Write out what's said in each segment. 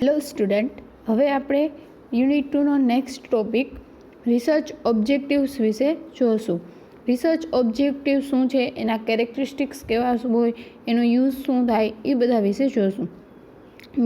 Hello student, હવે આપણે unit 2નો નેક્સ્ટ ટોપિક રિસર્ચ ઓબ્જેક્ટિવ્સ વિશે જોઈશું. રિસર્ચ ઓબ્જેક્ટિવ શું છે, એના કેરેક્ટરિસ્ટિક્સ કેવા હોય, એનો યુઝ શું થાય, એ બધા વિશે જોઈશું.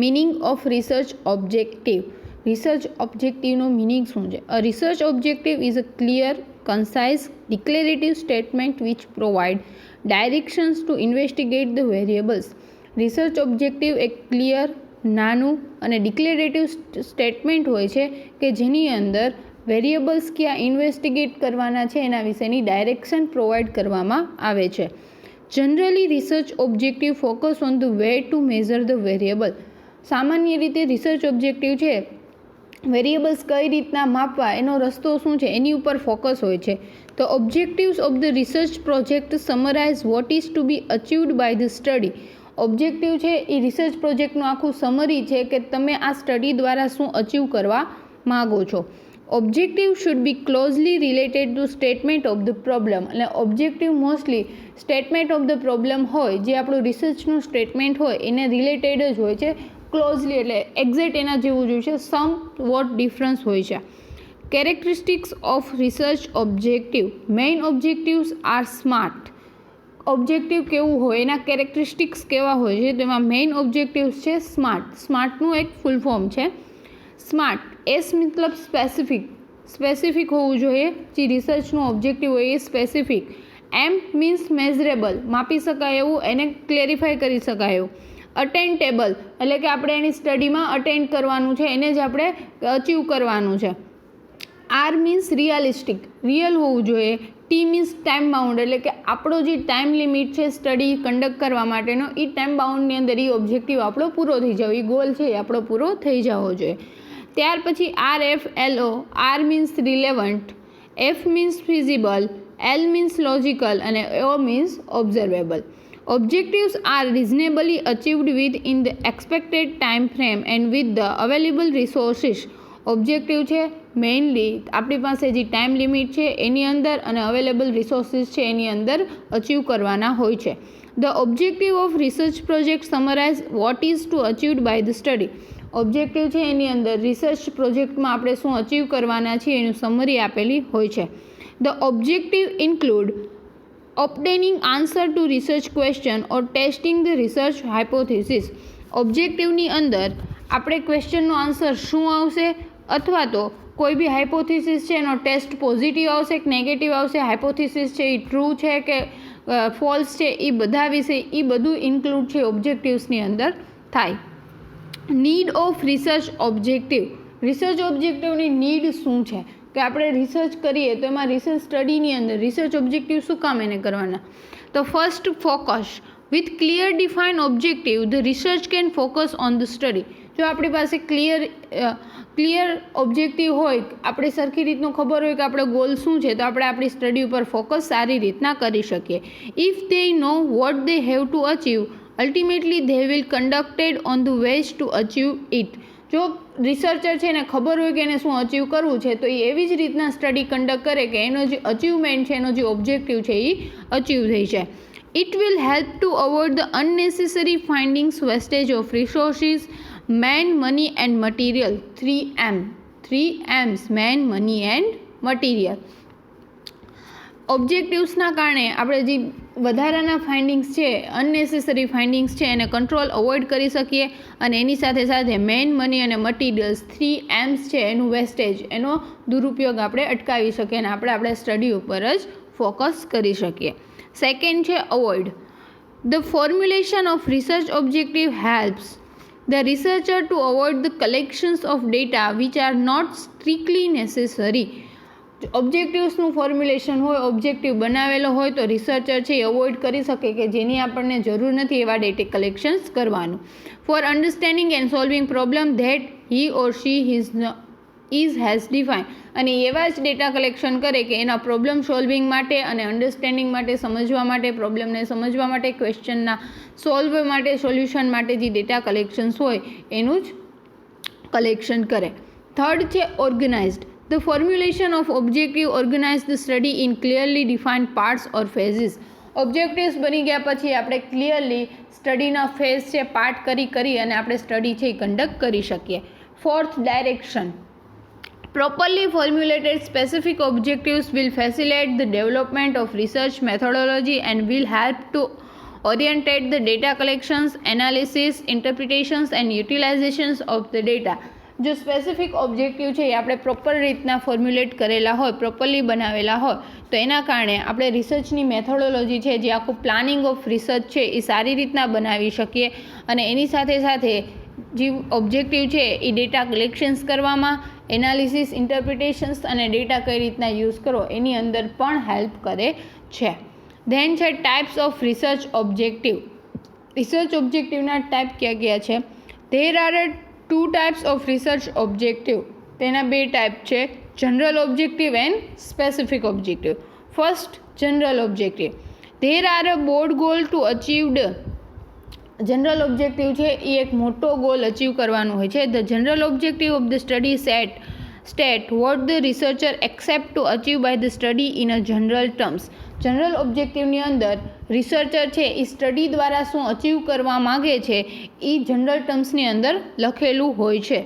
Meaning of research objective. Research ઓબ્જેક્ટિવનો મિનિંગ શું છે? A research objective is a clear, concise, declarative statement which provide directions to investigate the variables. Research objective એક ક્લિયર, નાનું અને ડિક્લેરેટિવ સ્ટેટમેન્ટ હોય છે કે જેની અંદર વેરિયેબલ્સ ક્યાં ઇન્વેસ્ટિગેટ કરવાના છે એના વિશેની ડાયરેક્શન પ્રોવાઈડ કરવામાં આવે છે. Generally research objective focus on the way to measure the variable. સામાન્ય રીતે રિસર્ચ ઓબ્જેક્ટિવ છે વેરિયેબલ્સ કઈ રીતના માપવા, એનો રસ્તો શું છે એની ઉપર ફોકસ હોય છે. The objectives of the research project summarize what is to be achieved by the study. Objective છે એ રિસર્ચ પ્રોજેક્ટનું આખું સમરી છે કે તમે આ સ્ટડી દ્વારા શું અચીવ કરવા માગો છો. Objective should be closely related to statement of the problem. એટલે objective mostly statement of the problem હોય, જે આપણું રિસર્ચનું સ્ટેટમેન્ટ હોય એને રિલેટેડ જ હોય છે. ક્લોઝલી એટલે એક્ઝેક્ટ એના જેવું જ હોય છે, સમ વોટ ડિફરન્સ હોય છે. Characteristics of research objective. Main objectives are SMART. Objective કેવું હોય, એના કેરેક્ટરિસ્ટિક્સ કેવા હોય છે, તેમાં મેઇન ઓબ્જેક્ટિવ્સ છે સ્માર્ટ. સ્માર્ટનું એક ફૂલ ફોર્મ છે સ્માર્ટ. એસ મતલબ સ્પેસિફિક, સ્પેસિફિક હોવું જોઈએ. જે રિસર્ચનું ઓબ્જેક્ટિવ હોય એ સ્પેસિફિક. એમ મીન્સ મેઝરેબલ, માપી શકાય એવું, એને ક્લેરિફાય કરી શકાય એવું. અટેન્ટેબલ એટલે કે આપણે એની સ્ટડીમાં અટેન્ડ કરવાનું છે, એને જ આપણે અચીવ કરવાનું છે. આર મીન્સ રિયાલિસ્ટિક, રિયલ હોવું જોઈએ. ટી મીન્સ ટાઈમ બાઉન્ડ એટલે કે આપણો જે ટાઈમ લિમિટ છે સ્ટડી કન્ડક્ટ કરવા માટેનો, એ ટાઈમ બાઉન્ડની અંદર એ ઓબ્જેક્ટિવ આપણો પૂરો થઈ જવો, એ ગોલ છે એ આપણો પૂરો થઈ જવો જોઈએ. ત્યાર પછી R F L O. R means relevant, F means feasible, L means logical અને O means observable. Objectives are reasonably achieved within the expected time frame and with the available resources. Objective છે mainly આપણી પાસે જે time limit છે એની અંદર અને available resources છે એની અંદર અચીવ કરવાના હોય છે. The objective of research project summarize what is to achieved by the study. Objective છે એની અંદર રિસર્ચ પ્રોજેક્ટમાં આપણે શું અચીવ કરવાના છીએ એનું સમરી આપેલી હોય છે. The objective include obtaining answer to research question or testing the research hypothesis. ઓબ્જેક્ટિવની અંદર આપણે ક્વેશ્ચનનો આન્સર શું આવશે અથવા તો કોઈ બી હાઇપોથિસિસ છે એનો ટેસ્ટ પોઝિટિવ આવશે કે નેગેટિવ આવશે, હાઇપોથિસિસ છે એ ટ્રુ છે કે ફોલ્સ છે, એ બધા વિશે એ બધું ઇન્ક્લુડ છે ઓબ્જેક્ટિવ્સની અંદર થાય. Need of research objective. Research ઓબ્જેક્ટિવની નીડ શું છે કે આપણે રિસર્ચ કરીએ તો એમાં રિસર્ચ સ્ટડીની અંદર રિસર્ચ ઓબ્જેક્ટિવ શું કામ એને કરવાના? તો first focus. With clear define objective the research can focus on the study. જો આપણી પાસે ક્લિયર ઓબ્જેક્ટિવ હોય, આપણે સરખી રીતનું ખબર હોય કે આપણો ગોલ શું છે, તો આપણે આપણી સ્ટડી ઉપર ફોકસ સારી રીતના કરી શકીએ. If they know what they have to achieve, ultimately they will conducted on the ways to achieve it. જો રિસર્ચર છે એને ખબર હોય કે એને શું અચીવ કરવું છે, તો એ એવી જ રીતના સ્ટડી કન્ડક્ટ કરે કે એનો જે અચીવમેન્ટ છે, એનો જે ઓબ્જેક્ટિવ છે એ અચીવ થઈ જાય. It will help to avoid the unnecessary findings, wastage of resources, man, money and material. 3 M's, man, money and material. ઓબ્જેક્ટિવ્સના કારણે આપણે જે વધારાના ફાઇન્ડિંગ્સ છે, અનનેસેસરી ફાઇન્ડિંગ્સ છે, એને કંટ્રોલ અવોઇડ કરી શકીએ અને એની સાથે સાથે મેન, મની અને મટીરિયલ્સ 3 M's છે એનું વેસ્ટેજ, એનો દુરુપયોગ આપણે અટકાવી શકીએ અને આપણે આપણા સ્ટડી ઉપર જ ફોકસ કરી શકીએ. સેકન્ડ છે avoid. The formulation of research objective helps the researcher to avoid the collections of data which are not strictly necessary. ઓબ્જેક્ટિવ્સનું ફોર્મ્યુલેશન હોય, ઓબ્જેક્ટિવ બનાવેલો હોય તો રિસર્ચર છે એ અવોઇડ કરી શકે કે જેની આપણને જરૂર નથી એવા ડેટા કલેક્શન્સ કરવાનું. For understanding and solving problem that he or she has define. અને એવા જ ડેટા કલેક્શન કરે કે એના પ્રોબ્લેમ સોલ્વિંગ માટે અને અન્ડરસ્ટેન્ડિંગ માટે, સમજવા માટે, પ્રોબ્લેમને સમજવા માટે, ક્વેશ્ચનના સોલ્વ માટે, સોલ્યુશન માટે જે ડેટા કલેક્શન્સ હોય એનું જ કલેક્શન કરે. થર્ડ છે organised. The formulation of objective organize the study in clearly defined parts or phases. Objectives બની ગયા પછી આપણે ક્લિયરલી સ્ટડીના ફેઝ છે પાર્ટ કરી અને આપણે સ્ટડી છે એ કન્ડક્ટ કરી શકીએ. Fourth, direction. Properly formulated specific objectives will facilitate the development of research methodology and will help to orientate the data collections, analysis, interpretations and utilizations of the data. જો specific objective છે એ આપણે proper રીતના formulate કરેલા હોય, properly બનાવેલા હોય તો એના કારણે આપણે રિસર્ચની મેથોડોલોજી છે, જે આખું પ્લાનિંગ ઓફ રિસર્ચ છે એ સારી રીતના બનાવી શકીએ. અને એની સાથે સાથે જે ઓબ્જેક્ટિવ છે એ ડેટા કલેક્શન્સ કરવામાં, એનાલિસિસ, ઇન્ટરપ્રિટેશન્સ અને ડેટા કઈ રીતના યુઝ કરો એની અંદર પણ હેલ્પ કરે છે. ધેન છે types of research objective. Research ઓબ્જેક્ટિવના ટાઈપ કયા કયા છે? There are 2 types of research objective. તેના 2 ટાઈપ છે, general objective and specific objective. First, general objective. There are a board goal to achieved. General objective છે એ એક મોટો ગોલ અચીવ કરવાનો હોય છે. The general objective of the study state what the researcher accept to achieve by the study in a general terms. General ઓબ્જેક્ટિવની અંદર researcher છે એ study દ્વારા શું અચીવ કરવા માગે છે એ જનરલ ટર્મ્સની અંદર લખેલું હોય છે.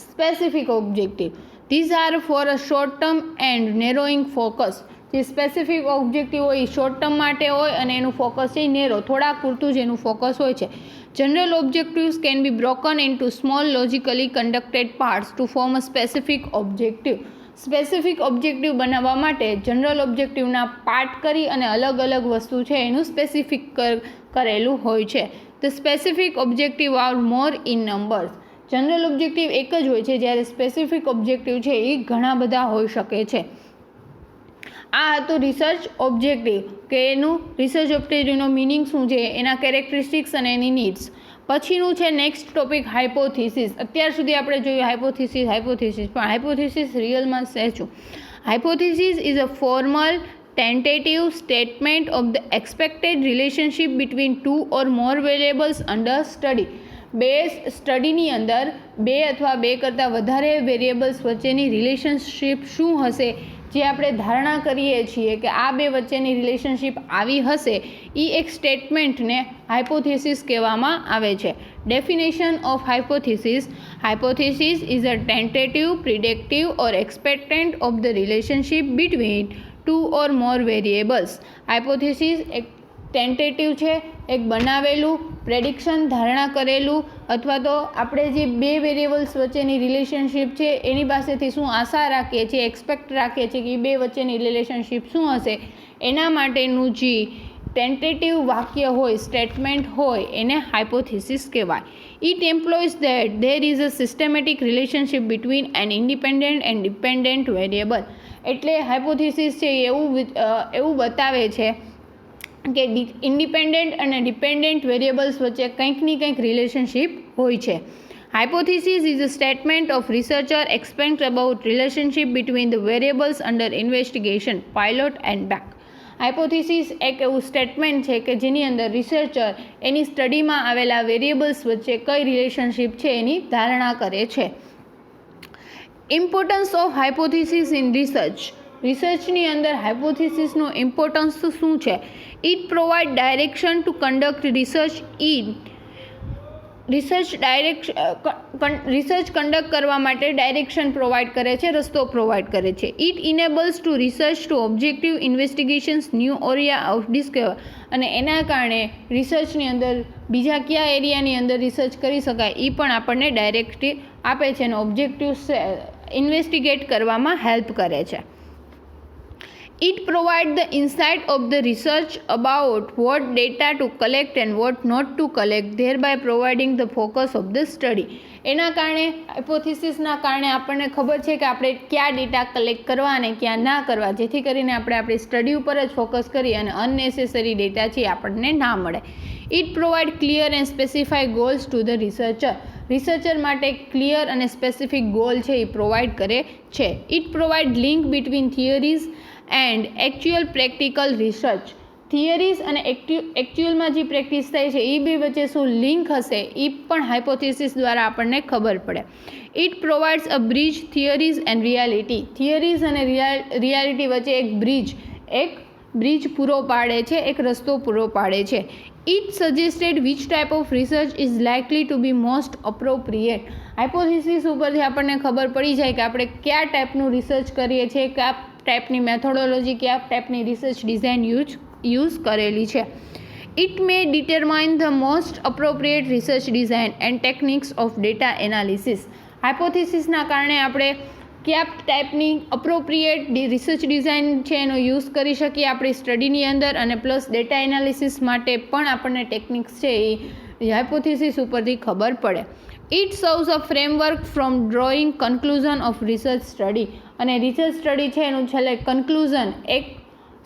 Specific objective. These are for a short term and narrowing focus. જે સ્પેસિફિક ઓબ્જેક્ટિવ હોય એ શોર્ટ ટર્મ માટે હોય અને એનું ફોકસ છે નેરો, થોડાક પૂરતું જ એનું ફોકસ હોય છે. General objectives can be broken into small logically conducted parts to form a specific objective. Specific objective બનાવવા માટે જનરલ ઓબ્જેક્ટિવના પાર્ટ કરી અને અલગ અલગ વસ્તુ છે એનું સ્પેસિફિક કરેલું હોય છે. The specific objective are more in numbers. General objective એક જ હોય છે, જ્યારે સ્પેસિફિક ઓબ્જેક્ટિવ છે એ ઘણા બધા હોઈ શકે છે. આ હતું રિસર્ચ ઓબ્જેક્ટિવ, કે એનું રિસર્ચ ઓબ્જેક્ટિવનો મિનિંગ શું છે, એના કેરેક્ટરિસ્ટિક્સ અને એની નીડ્સ. પછીનું છે નેક્સ્ટ ટોપિક, હાઇપોથિસિસ. અત્યાર સુધી આપણે જોયું હાઇપોથિસિસ, પણ હાઇપોથિસિસ રિયલમાં છે શું? Hypothesis is a formal tentative statement of the expected relationship between 2 or more variables under study. સ્ટડીની અંદર 2 અથવા 2 કરતાં વધારે વેરિયેબલ્સ વચ્ચેની રિલેશનશિપ શું હશે, જે આપણે ધારણા કરીએ છીએ કે આ 2 વચ્ચેની રિલેશનશિપ આવી હશે, એ એક સ્ટેટમેન્ટને હાઇપોથિસિસ કહેવામાં આવે છે. Definition of hypothesis. Hypothesis is a tentative, predictive or expectant of the relationship between 2 or more variables. હાઇપોથિસિસ એક ટેન્ટેટિવ છે, એક બનાવેલું પ્રેડિક્શન, ધારણા કરેલું, અથવા તો આપણે જે 2 વેરિયેબલ્સ વચ્ચેની રિલેશનશિપ છે એની પાસેથી શું આશા રાખીએ છીએ, એક્સપેક્ટ રાખીએ છીએ કે એ 2 વચ્ચેની રિલેશનશિપ શું હશે, એના માટેનું જે ટેન્ટેટિવ વાક્ય હોય, સ્ટેટમેન્ટ હોય, એને હાઇપોથિસિસ કહેવાય. It employs that there is a systematic relationship between an independent and dependent variable. એટલે હાઇપોથિસિસ છે એવું બતાવે છે કે ઇન્ડિપેન્ડન્ટ અને ડિપેન્ડન્ટ વેરિયેબલ્સ વચ્ચે કંઈકની કંઈક રિલેશનશિપ હોય છે. Hypothesis is a statement of researcher explains about relationship between the variables under investigation, pilot and back. Hypothesis એક એવું સ્ટેટમેન્ટ છે કે જેની અંદર રિસર્ચર એની સ્ટડીમાં આવેલા વેરિયેબલ્સ વચ્ચે કઈ રિલેશનશિપ છે એની ધારણા કરે છે. Importance of hypothesis in research. રિસર્ચની અંદર હાઇપોથિસિસનું ઇમ્પોર્ટન્સ શું છે? It provide direction to conduct research in research conduct કરવા માટે ડાયરેક્શન પ્રોવાઈડ કરે છે, રસ્તો પ્રોવાઈડ કરે છે. It enables to research to objective investigations new area of discover. અને એના કારણે રિસર્ચની અંદર બીજા કયા એરિયાની અંદર રિસર્ચ કરી શકાય એ પણ આપણને ડાયરેક્ટિવ આપે છે અને ઓબ્જેક્ટિવ ઇન્વેસ્ટિગેટ કરવામાં હેલ્પ કરે છે. It provides the insight of the research about what data to collect and what not to collect, thereby providing the focus of the study. એના કારણે હાઇપોથિસિસના કારણે આપણને ખબર છે કે આપણે કયા ડેટા કલેક્ટ કરવા અને ક્યાં ના કરવા, જેથી કરીને આપણે આપણી સ્ટડી ઉપર જ ફોકસ કરી અને અનનેસેસરી ડેટા છે આપણને ના મળે. It provide clear and specify goals to the researcher. Researcher માટે ક્લિયર અને સ્પેસિફિક ગોલ છે એ પ્રોવાઈડ કરે છે. It provide link between theories and actual practical research. Theories અને એકચ્યુઅલમાં જે પ્રેક્ટિસ થાય છે એ બે વચ્ચે શું લિંક હશે એ પણ હાઇપોથિસિસ દ્વારા આપણને ખબર પડે. It provides a bridge theories and reality. Theories અને રિયાલિટી વચ્ચે એક બ્રિજ, એક બ્રિજ પૂરો પાડે છે, એક રસ્તો પૂરો પાડે છે. It suggested which type of research is likely to be most appropriate. Hypothesis ઉપરથી આપણને ખબર પડી જાય કે આપણે કયા ટાઈપનું રિસર્ચ કરીએ છીએ, કયા ટાઈપની મેથોડોલોજી, કયા ટાઈપની રિસર્ચ ડિઝાઇન યુઝ કરેલી છે. It may determine the most appropriate research design and techniques of data analysis. હાઇપોથિસિસના કારણે આપણે કયા ટાઈપની અપ્રોપ્રિએટ રિસર્ચ ડિઝાઇન છે એનો યુઝ કરી શકીએ આપણી સ્ટડીની અંદર, અને પ્લસ ડેટા એનાલિસિસ માટે પણ આપણને ટેકનિક્સ છે એ હાઇપોથિસિસ ઉપરથી ખબર પડે. It serves a framework from drawing conclusion of research study. અને રિસર્ચ સ્ટડી છે એનું છેલ્લે કન્ક્લુઝન, એક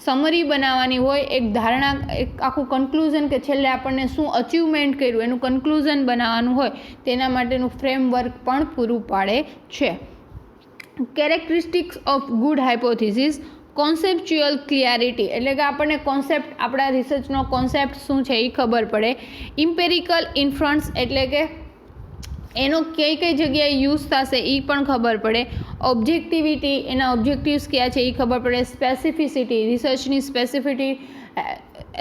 સમરી બનાવવાની હોય, એક ધારણા, એક આખું કન્ક્લુઝન કે છેલ્લે આપણને શું અચીવમેન્ટ કર્યું એનું કન્ક્લુઝન બનાવવાનું હોય, તેના માટેનું ફ્રેમવર્ક પણ પૂરું પાડે છે. Characteristics of good hypothesis. Conceptual clarity, એટલે કે આપણને કોન્સેપ્ટ, આપણા રિસર્ચનો કોન્સેપ્ટ શું છે એ ખબર પડે. ઇમ્પેરિકલ ઇન્ફરન્સ, એટલે કે એનો કઈ કઈ જગ્યાએ યુઝ થશે એ પણ ખબર પડે. ઓબ્જેક્ટિવિટી, એના ઓબ્જેક્ટિવ્સ કયા છે એ ખબર પડે. સ્પેસિફિસિટી, રિસર્ચની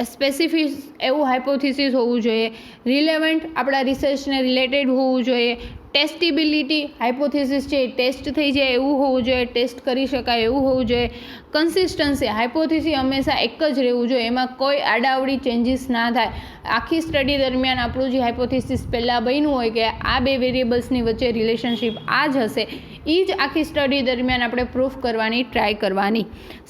સ્પેસિફિક એવું હાઇપોથિસિસ હોવું જોઈએ. રિલેવન્ટ, આપણા રિસર્ચને રિલેટેડ હોવું જોઈએ. ટેસ્ટિબિલિટી, હાઇપોથિસિસ છે એ ટેસ્ટ થઈ જાય એવું હોવું જોઈએ, ટેસ્ટ કરી શકાય એવું હોવું જોઈએ. કન્સિસ્ટન્સી, હાઇપોથિસિસ હંમેશા એક જ રહેવું જોઈએ, એમાં કોઈ આડાઅવડી ચેન્જીસ ના થાય. આખી સ્ટડી દરમિયાન આપણું જે હાઇપોથિસિસ પહેલાં બન્યું હોય કે આ બે વેરિયેબલ્સની વચ્ચે રિલેશનશિપ આ જ હશે, એ જ આખી સ્ટડી દરમિયાન આપણે પ્રૂફ કરવાની ટ્રાય કરવાની.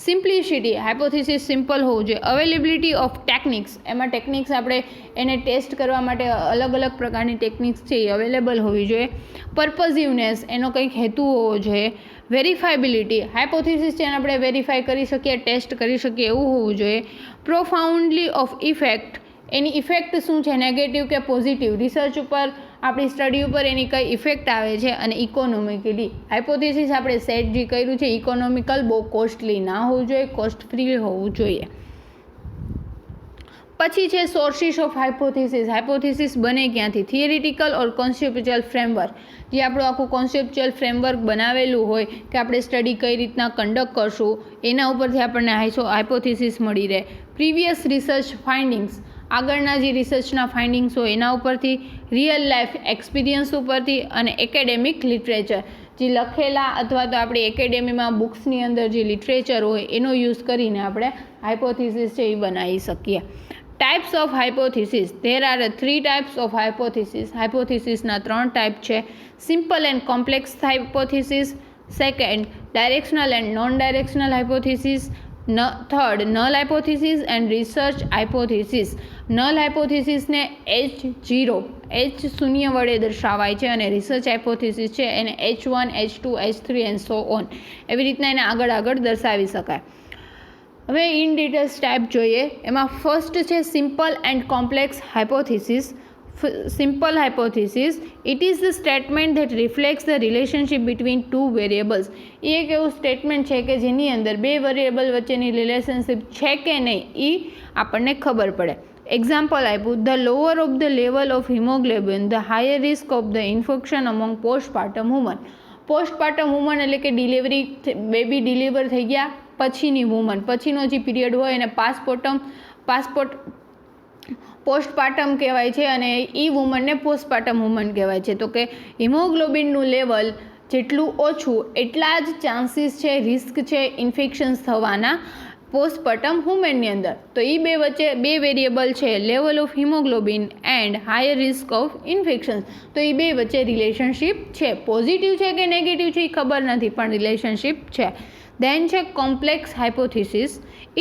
સિમ્પ્લિસિટી, હાઇપોથિસિસ સિમ્પલ હોવું જોઈએ. અવેલેબિલિટી ઓફ ટેકનિક્સ, એમાં ટેકનિક્સ આપણે એને ટેસ્ટ કરવા માટે અલગ અલગ પ્રકારની ટેકનિક્સ છે એ અવેલેબલ હોવી જોઈએ. પર્પઝિવનેસ, એનો કંઈક હેતુ હોવો જોઈએ. વેરીફાયબિલિટી, હાઇપોથિસિસ છે એને આપણે વેરીફાઈ કરી શકીએ, ટેસ્ટ કરી શકીએ એવું હોવું જોઈએ. પ્રોફાઉન્ડલી ઓફ ઇફેક્ટ, એની ઇફેક્ટ શું છે, નેગેટિવ કે પોઝિટિવ, રિસર્ચ ઉપર, આપણી સ્ટડી ઉપર એની કઈ ઇફેક્ટ આવે છે. અને ઇકોનોમિકલી, હાઇપોથિસિસ આપણે સેટ જે કર્યું છે ઇકોનોમિકલ, બહુ કોસ્ટલી ના હોવું જોઈએ, કોસ્ટ ફ્રી હોવું જોઈએ. પછી છે સોર્સિસ ઓફ હાઇપોથિસિસ. હાઇપોથિસિસ બને ક્યાંથી? થિયરિટિકલ ઓર કોન્સેપ્ચ્યુઅલ ફ્રેમવર્ક, જે આપણું આખું કોન્સેપ્ચ્યુઅલ ફ્રેમવર્ક બનાવેલું હોય કે આપણે સ્ટડી કઈ રીતના કન્ડક્ટ કરશું, એના ઉપરથી આપણને હાઇપોથિસિસ મળી રહે. પ્રીવિયસ રિસર્ચ ફાઇન્ડિંગ્સ, આગળના જે રિસર્ચના ફાઇન્ડિંગ્સ હોય એના ઉપરથી. રિયલ લાઈફ એક્સપિરિયન્સ ઉપરથી. અને એકેડેમિક લિટરેચર, જે લખેલા અથવા તો આપણી એકેડેમીમાં બુક્સની અંદર જે લિટરેચર હોય એનો યુઝ કરીને આપણે હાઇપોથિસિસ છે એ બનાવી શકીએ. Types of hypothesis. There are 3 types of hypothesis. હાઇપોથિસિસના 3 ટાઈપ છે. Simple and complex hypothesis. Second, directional and non directional hypothesis. Third, null hypothesis and research hypothesis. Null હાઇપોથિસિસને H0, H શૂન્ય વડે દર્શાવાય છે, અને રિસર્ચ હાઇપોથિસિસ છે એને H1, H2, H3 and so on, એવી રીતના એને આગળ દર્શાવી શકાય. હવે ઇન ડિટેલ્સ ટાઈપ જોઈએ. એમાં ફર્સ્ટ છે simple and complex hypothesis. Simple hypothesis, it is the statement that reflects the relationship between two variables. એ એક એવું સ્ટેટમેન્ટ છે કે જેની અંદર બે વેરિયેબલ વચ્ચેની રિલેશનશિપ છે કે નહીં એ આપણને ખબર પડે. એક્ઝામ્પલ આપ્યું, the lower of the level of haemoglobin the higher risk of the infection among postpartum woman. Postpartum woman એટલે કે ડિલિવરી, બેબી ડિલિવર થઈ ગયા પછીની વુમન, પછીનો જે પીરિયડ હોય એને પોસ્ટપાર્ટમ કહેવાય છે, અને એ વુમનને પોસ્ટપાર્ટમ વુમન કહેવાય છે. તો કે હિમોગ્લોબિનનું લેવલ જેટલું ઓછું એટલા જ ચાન્સીસ છે, રિસ્ક છે ઇન્ફેક્શન્સ થવાના પોસ્ટપાર્ટમ વુમનની અંદર. તો એ બે વચ્ચે બે વેરિયેબલ છે, level of haemoglobin and higher risk of infections. તો એ બે વચ્ચે રિલેશનશિપ છે. પોઝિટિવ છે કે નેગેટિવ છે એ ખબર નથી, પણ રિલેશનશિપ છે. Then છે complex hypothesis.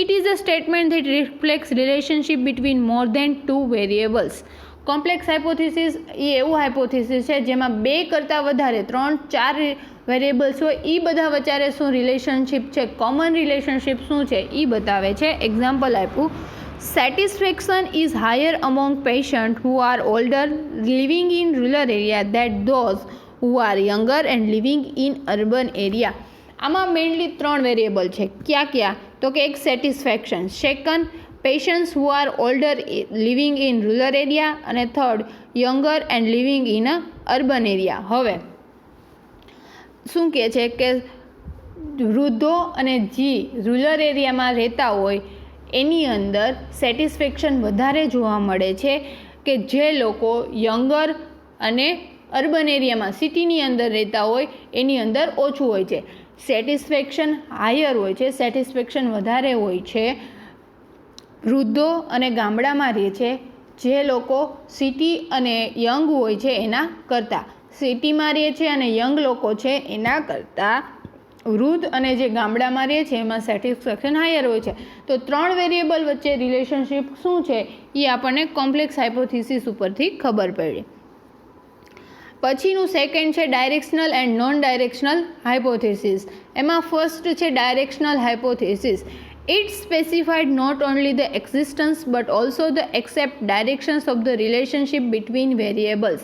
It is a statement that reflects relationship between more than two variables. Complex hypothesis એ એવું હાઇપોથિસિસ છે જેમાં બે કરતાં વધારે 3-4 વેરિયેબલ્સ હોય, એ બધા વચ્ચે શું રિલેશનશિપ છે, કોમન રિલેશનશિપ શું છે એ બતાવે છે. એક્ઝામ્પલ આપ્યું, satisfaction is higher among patient who are older living in rural area that those who are younger and living in urban area. આમાં મેઇનલી 3 વેરિયેબલ છે. ક્યાં? તો કે એક satisfaction, second patients who are older living in rural area, અને third younger and living in a urban area. હવે શું કહે છે કે વૃદ્ધો અને જે રૂરલ એરિયામાં રહેતા હોય એની અંદર સેટિસ્ફેક્શન વધારે જોવા મળે છે કે જે લોકો યંગર અને અર્બન એરિયામાં સિટીની અંદર રહેતા હોય એની અંદર ઓછું હોય છે. સેટિસ્ફેક્શન હાયર હોય છે, સેટિસ્ફેક્શન વધારે હોય છે વૃદ્ધો અને ગામડામાં રહે છે જે લોકો સિટી અને યંગ હોય છે એના કરતાં. સિટીમાં રહે છે અને યંગ લોકો છે એના કરતાં વૃદ્ધ અને જે ગામડામાં રહે છે એમાં સેટિસ્ફેક્શન હાયર હોય છે. તો 3 વેરિયેબલ વચ્ચે રિલેશનશિપ શું છે એ આપણને કોમ્પ્લેક્સ હાઇપોથિસિસ ઉપરથી ખબર પડી. પછીનું સેકન્ડ છે directional and non directional hypothesis. એમાં ફર્સ્ટ છે directional hypothesis. It specified not only the existence but also the exact directions of the relationship between variables.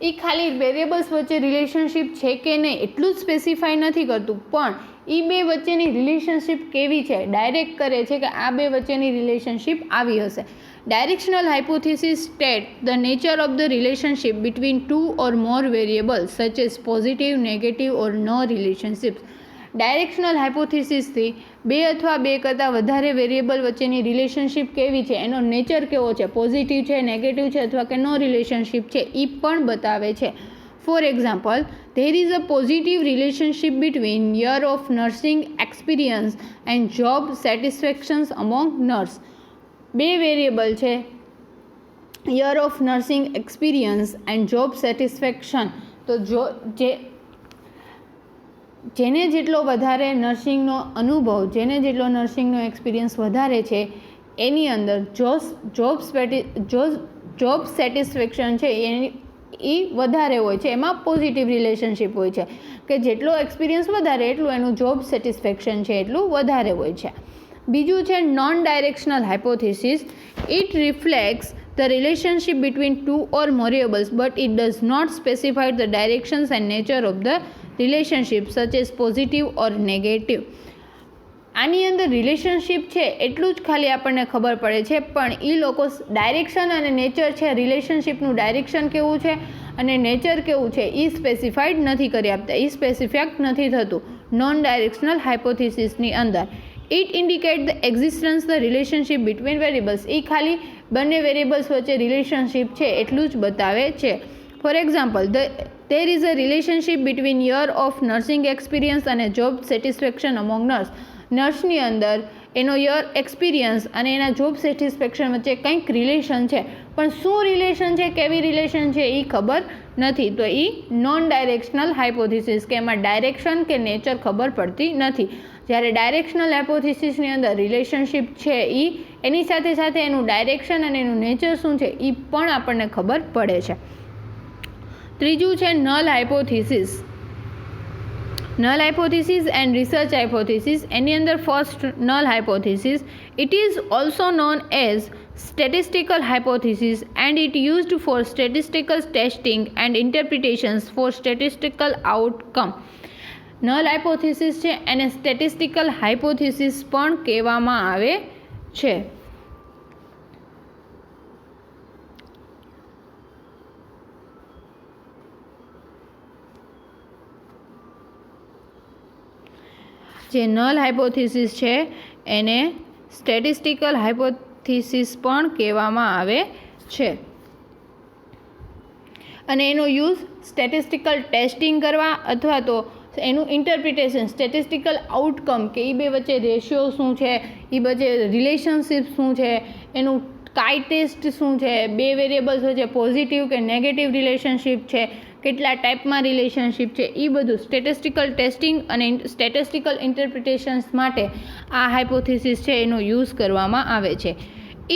એ ખાલી વેરિયેબલ્સ વચ્ચે રિલેશનશિપ છે કે નહીં એટલું જ સ્પેસિફાઈ નથી કરતું, પણ એ બે વચ્ચેની રિલેશનશિપ કેવી છે ડાયરેક્ટ કરે છે કે આ બે વચ્ચેની રિલેશનશિપ આવી હશે. Directional hypothesis state the nature of the relationship between 2 or more variables such as positive, negative or no relationships. Directional હાઇપોથિસિસથી 2 અથવા 2 કરતાં વધારે વેરિયેબલ વચ્ચેની રિલેશનશિપ કેવી છે, એનો નેચર કેવો છે, પોઝિટિવ છે, નેગેટિવ છે અથવા કે નો રિલેશનશિપ છે એ પણ બતાવે છે. For example, there is a positive relationship between year of nursing experience and job satisfactions among nurse. 2 variable છે year of nursing experience and job satisfaction. તો જેને જેટલો વધારે નર્સિંગનો અનુભવ, જેને જેટલો નર્સિંગનો એક્સપિરિયન્સ વધારે છે એની અંદર જોબ સેટિસ્ફેક્શન છે એ વધારે હોય છે. એમાં પોઝિટિવ રિલેશનશિપ હોય છે કે જેટલો એક્સપિરિયન્સ વધારે એટલું એનું જોબ સેટિસ્ફેક્શન છે એટલું વધારે હોય છે. બીજું છે non directional hypothesis. It reflects the relationship between 2 or more variables but it does not specify the directions and nature of the relationship such as positive or negative. આની અંદર રિલેશનશિપ છે એટલું જ ખાલી આપણને ખબર પડે છે, પણ એ લોકો ડાયરેક્શન અને નેચર છે, રિલેશનશિપનું ડાયરેક્શન કેવું છે અને નેચર કેવું છે એ સ્પેસિફાઈડ નથી કરી આપતા, એ સ્પેસિફાઈડ નથી થતું નોન ડાયરેક્શનલ હાઇપોથિસિસની અંદર. It indicate the existence the relationship between variables. એ ખાલી બંને વેરિયેબલ્સ વચ્ચે રિલેશનશિપ છે એટલું જ બતાવે છે. For example, there is a relationship between year of nursing experience અને job satisfaction among nurse. નર્સની અંદર એનો યર એક્સપિરિયન્સ અને એના જોબ સેટિસ્ફેક્શન વચ્ચે કંઈક રિલેશન છે, પણ શું રિલેશન છે, કેવી રિલેશન છે એ ખબર નથી. તો એ નોન ડાયરેક્શનલ હાઇપોથિસિસ કે એમાં ડાયરેક્શન કે નેચર ખબર પડતી નથી. જ્યારે ડાયરેક્શનલ હાઇપોથિસિસની અંદર રિલેશનશિપ છે એની સાથે સાથે એનું ડાયરેક્શન અને એનું નેચર શું છે એ પણ આપણને ખબર પડે છે. ત્રીજું છે null hypothesis. Null hypothesis and research hypothesis. એની અંદર first null hypothesis. It is also known as statistical hypothesis and it used for statistical testing and interpretations for statistical outcome. Null hypothesis છે એને સ્ટેટિસ્ટિકલ હાઇપોથિસિસ પણ કહેવામાં આવે છે. જે null hypothesis છે એને સ્ટેટિસ્ટિકલ હાઇપોથિસિસ પણ કહેવામાં આવે છે અને એનો યુઝ સ્ટેટિસ્ટિકલ ટેસ્ટિંગ કરવા અથવા તો એનું ઇન્ટરપ્રિટેશન, સ્ટેટિસ્ટિકલ આઉટકમ કે એ બે વચ્ચે રેશિયો શું છે, એ વચ્ચે રિલેશનશિપ શું છે, એનું કાઈ ટેસ્ટ શું છે, 2 વેરિયેબલ્સ વચ્ચે પોઝિટિવ કે નેગેટિવ રિલેશનશિપ છે, કેટલા ટાઈપમાં રિલેશનશિપ છે, એ બધું સ્ટેટિસ્ટિકલ ટેસ્ટિંગ અને સ્ટેટિસ્ટિકલ ઇન્ટરપ્રિટેશન્સ માટે આ હાઇપોથિસિસ છે એનો યુઝ કરવામાં આવે છે.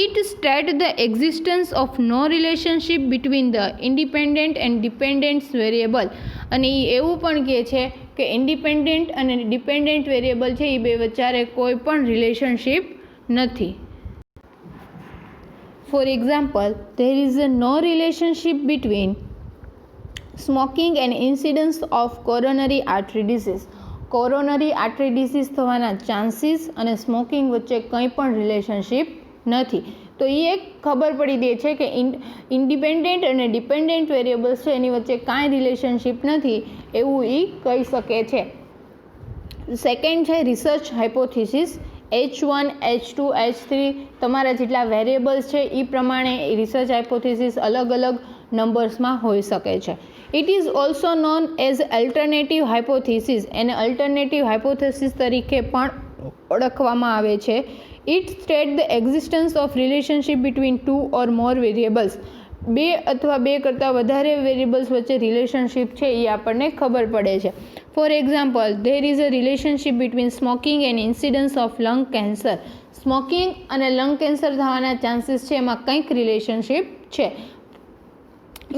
It states the existence of no relationship between the independent and dependent variable. અને એ એવું પણ કહે છે કે ઇન્ડિપેન્ડન્ટ અને ડિપેન્ડન્ટ વેરિયેબલ છે એ બે વચ્ચે કોઈ પણ રિલેશનશિપ નથી. For example, there is no relationship between smoking and incidence of coronary artery disease. Coronary artery disease થવાના ચાન્સીસ અને સ્મોકિંગ વચ્ચે કંઈ પણ રિલેશનશિપ નથી. તો એ એક ખબર પડી દે છે કે ઇન્ડિપેન્ડન્ટ અને ડિપેન્ડન્ટ વેરિયેબલ્સ છે એની વચ્ચે કાંઈ રિલેશનશિપ નથી એવું એ કહી શકે છે. સેકન્ડ છે research hypothesis. H1, H2, H3 તમારા જેટલા વેરિયેબલ્સ છે એ પ્રમાણે રિસર્ચ હાઇપોથિસિસ અલગ અલગ નંબર્સમાં હોઈ શકે છે. It is also known as alternative hypothesis, એને અલ્ટરનેટિવ હાઇપોથિસિસ તરીકે પણ ઓળખવામાં આવે છે. It state the existence of relationship between 2 or more variables, 2 અથવા 2 કરતાં વધારે વેરિયેબલ્સ વચ્ચે રિલેશનશિપ છે એ આપણને ખબર પડે છે. For example, there is a relationship between smoking and incidence of lung cancer. Smoking અને લંગ કેન્સર થવાના ચાન્સીસ છે એમાં કંઈક રિલેશનશિપ છે,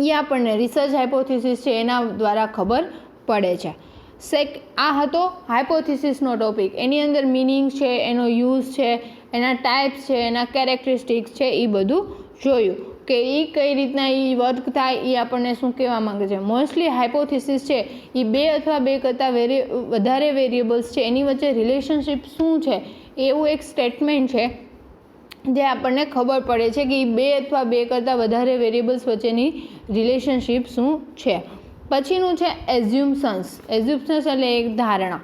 એ આપણને રિસર્ચ હાઇપોથિસિસ છે એના દ્વારા ખબર પડે છે. આ હતો હાઇપોથિસિસનો ટોપિક. એની અંદર મિનિંગ છે, એનો યુઝ છે, એના ટાઈપ્સ છે, એના કેરેક્ટરિસ્ટિક્સ છે, એ બધું જોયું કે એ કઈ રીતના એ વર્ક થાય, એ આપણને શું કહેવા માંગે છે. મોસ્ટલી હાઇપોથિસિસ છે એ 2 અથવા 2 કરતાં વધારે વેરિયેબલ્સ છે એની વચ્ચે રિલેશનશિપ શું છે એવું એક સ્ટેટમેન્ટ છે જે આપણને ખબર પડે છે કે એ 2 અથવા 2 કરતાં વધારે વેરિયેબલ્સ વચ્ચેની રિલેશનશિપ શું છે. પછીનું છે એઝ્યુમ્શન્સ. એઝ્યુમ્શન્સ એટલે એક ધારણા.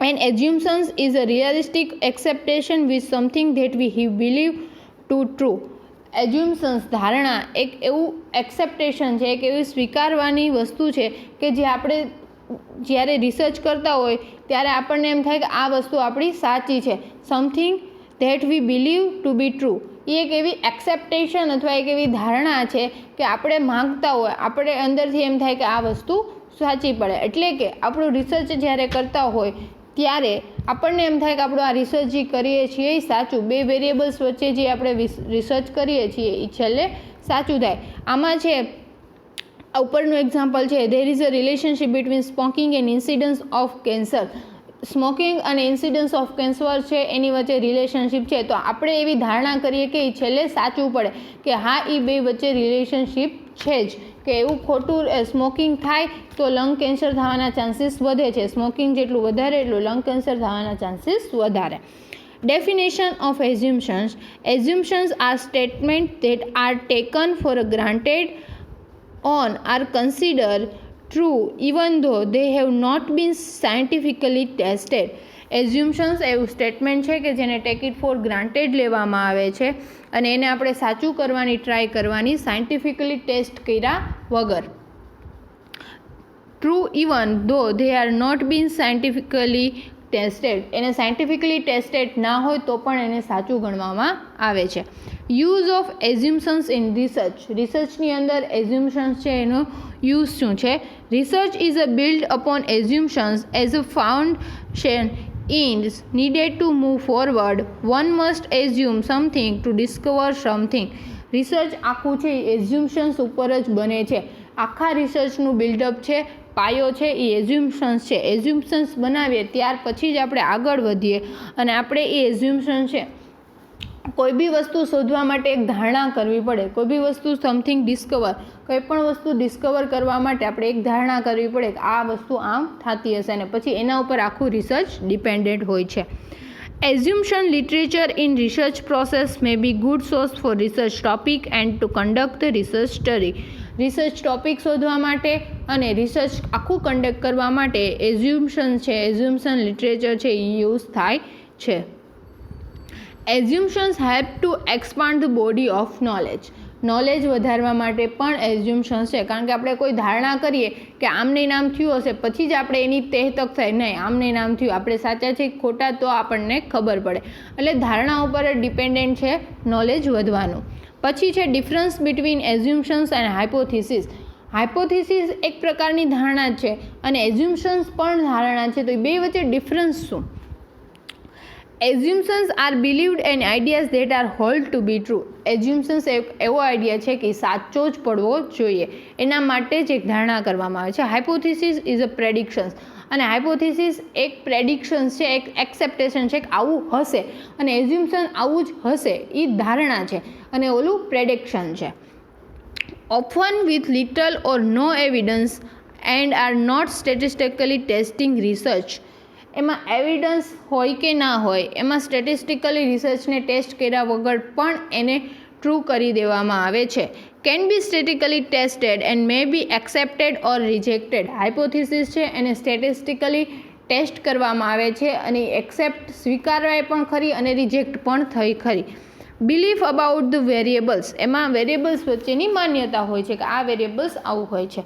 And assumptions is a realistic expectation with something that we believe to true. Assumptions ધારણા એક એવું એક્સેપ્ટેશન છે, એક એવી સ્વીકારવાની વસ્તુ છે કે જે આપણે જ્યારે રિસર્ચ કરતા હોય ત્યારે આપણને એમ થાય કે આ વસ્તુ આપણી સાચી છે. Something that we believe to be true, એ એક એવી એક્સેપ્ટેશન અથવા એક એવી ધારણા છે કે આપણે માંગતા હોય, આપણે અંદરથી એમ થાય કે આ વસ્તુ સાચી પડે. એટલે કે આપણું રિસર્ચ જ્યારે કરતા હોય ત્યારે આપણને એમ થાય કે આપણું આ રિસર્ચ જે કરીએ છીએ એ સાચું, 2 વેરિયેબલ્સ વચ્ચે જે આપણે રિસર્ચ કરીએ છીએ એ છેલ્લે સાચું થાય. આમાં છે ઉપરનું એક્ઝામ્પલ છે, there is a relationship between smoking and incidence of cancer. Smoking અને ઇન્સિડન્સ ઓફ કેન્સર છે એની વચ્ચે રિલેશનશિપ છે, તો આપણે એવી ધારણા કરીએ કે એ છેલ્લે સાચું પડે કે હા એ 2 વચ્ચે રિલેશનશિપ છે જ, કે એવું ખોટું સ્મોકિંગ થાય તો લંગ કેન્સર થવાના ચાન્સીસ વધે છે. સ્મોકિંગ જેટલું વધારે એટલું લંગ કેન્સર થવાના ચાન્સીસ વધારે. Definition of assumptions. Assumptions are statements that are taken for granted on are considered true even though they have not been scientifically tested. એઝ્યુમ્શન્સ એવું સ્ટેટમેન્ટ છે કે જેને ટેક ઇટ ફોર ગ્રાન્ટેડ લેવામાં આવે છે અને એને આપણે સાચું કરવાની ટ્રાય કરવાની સાયન્ટિફિકલી ટેસ્ટ કર્યા વગર. True even though they are not been scientifically tested, એને સાયન્ટિફિકલી ટેસ્ટેડ ના હોય તો પણ એને સાચું ગણવામાં આવે છે. Use of assumptions in research. રિસર્ચની અંદર એઝ્યુમ્શન્સ છે એનો યુઝ શું છે. Research is a build upon assumptions as a foundation is needed to move forward. One must assume something to discover something. Research આખું છે એઝ્યુમ્શન્સ ઉપર જ બને છે. આખા રિસર્ચનું બિલ્ડઅપ છે, પાયો છે એ એઝ્યુમ્શન્સ છે. એઝ્યુમ્શન્સ બનાવીએ ત્યાર પછી જ આપણે આગળ વધીએ અને આપણે એ એઝ્યુમ્શન છે, કોઈ બી વસ્તુ શોધવા માટે એક ધારણા કરવી પડે. કોઈ બી વસ્તુ સમથિંગ ડિસ્કવર, કોઈ પણ વસ્તુ ડિસ્કવર કરવા માટે આપણે એક ધારણા કરવી પડે કે આ વસ્તુ આમ થતી હશે અને પછી એના ઉપર આખું રિસર્ચ ડિપેન્ડન્ટ હોય છે. Assumption literature in research process may be good source for research topic and to conduct research study. Research topic શોધવા માટે અને રિસર્ચ આખું કન્ડક્ટ કરવા માટે એઝ્યુમ્શન છે, એઝ્યુમ્શન લિટરેચર છે એ યુઝ થાય છે. Assumptions help to expand the body of knowledge. Knowledge વધારવા માટે પણ એઝ્યુમ્શન્સ છે, કારણ કે આપણે કોઈ ધારણા કરીએ કે આમને નામ થયું હશે પછી જ આપણે એની તહ તક થાય, નહીં આમને નામ થયું, આપણે સાચા છે ખોટા તો આપણને ખબર પડે. એટલે ધારણા ઉપર ડિપેન્ડન્ટ છે નોલેજ વધવાનું. પછી છે difference between એઝ્યુમ્શન્સ and hypothesis. Hypothesis એક પ્રકારની ધારણા જ છે અને એઝ્યુમ્શન્સ પણ ધારણા છે, તો એ બે વચ્ચે ડિફરન્સ શું. Assumptions are believed and ideas that are hold to be true. Assumptions એક એવો આઈડિયા છે કે સાચો જ પડવો જોઈએ, એના માટે જ એક ધારણા કરવામાં આવે છે. હાઇપોથિસિસ ઇઝ અ પ્રેડિક્શન્સ, અને હાઇપોથિસિસ એક પ્રેડિક્શન્સ છે, એક એક્સેપ્ટેશન છે કે આવું હશે, અને એઝ્યુમ્શન આવું જ હશે એ ધારણા છે અને ઓલું પ્રેડિક્શન છે. Often with little or no evidence and are not statistically testing research. એમાં એવિડન્સ હોય કે ના હોય, એમાં સ્ટેટિસ્ટિકલી રિસર્ચને ટેસ્ટ કર્યા વગર પણ એને ટ્રુ કરી દેવામાં આવે છે. Can be statically tested and may be accepted or rejected. Hypothesis છે એને સ્ટેટિસ્ટિકલી ટેસ્ટ કરવામાં આવે છે અને એક્સેપ્ટ સ્વીકારાય પણ ખરી અને રિજેક્ટ પણ થઈ ખરી. બિલીફ અબાઉટ ધ વેરિયેબલ્સ, એમાં વેરિયેબલ્સ વચ્ચેની માન્યતા હોય છે કે આ વેરિયેબલ્સ આવું હોય છે.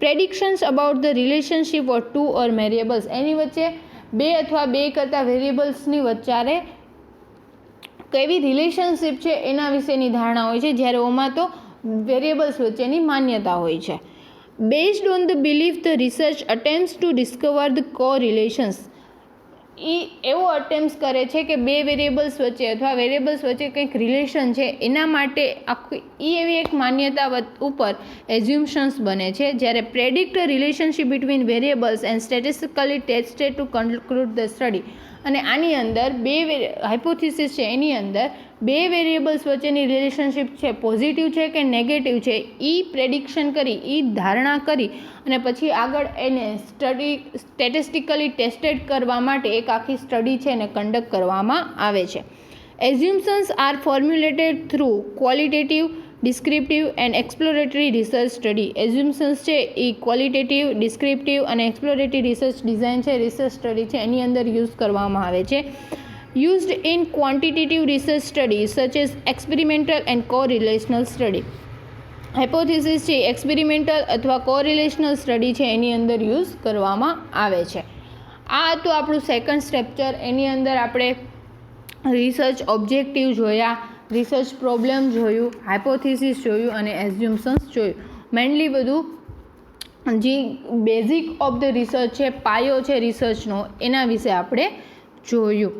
Predictions about the relationship or two or variables, એની વચ્ચે બે અથવા બે કરતાં વેરિયેબલ્સની વચ્ચે કેવી રિલેશનશિપ છે એના વિશેની ધારણા હોય છે, જ્યારે ઓમાં તો વેરિયેબલ્સ વચ્ચેની માન્યતા હોય છે. Based on the belief the research attempts to discover the correlations, એ એવો અટેમ્પ્સ કરે છે કે બે વેરિયેબલ્સ વચ્ચે અથવા વેરિયેબલ્સ વચ્ચે કંઈક રિલેશન છે એના માટે આખી એવી એક માન્યતા ઉપર એઝ્યુમ્શન્સ બને છે. જ્યારે predict relationship between variables and statistically tested to conclude the study, અને આની અંદર બે હાઇપોથિસિસ છે, એની અંદર બે વેરિયેબલ્સ વચ્ચેની રિલેશનશિપ છે પોઝિટિવ છે કે નેગેટિવ છે એ પ્રેડિક્શન કરી, એ ધારણા કરી અને પછી આગળ એને સ્ટેટિસ્ટિકલી ટેસ્ટેડ કરવા માટે એક આખી સ્ટડી છે એને કન્ડક્ટ કરવામાં આવે છે. Assumptions are formulated through qualitative, descriptive and exploratory research study. Assumptions છે એ ક્વોલિટેટિવ, ડિસ્ક્રિપ્ટિવ અને એક્સપ્લોરેટરી રિસર્ચ ડિઝાઇન છે, રિસર્ચ સ્ટડી છે એની અંદર યુઝ કરવામાં આવે છે. used in quantitative research studies such as experimental and correlational study. Hypothesis છે એક્સપેરિમેન્ટલ અથવા કોરિલેશનલ સ્ટડી છે એની અંદર યુઝ કરવામાં આવે છે. આ હતું આપણું સેકન્ડ સ્ટ્રક્ચર. એની અંદર આપણે રિસર્ચ ઓબ્જેક્ટિવ જોયા, રિસર્ચ પ્રોબ્લેમ જોયું, હાઇપોથિસિસ જોયું અને એઝ્યુમ્શન્સ જોયું. મેઇનલી બધું જે બેઝિક ઓફ ધ રિસર્ચ છે, પાયો છે રિસર્ચનો, એના વિશે આપણે જોયું.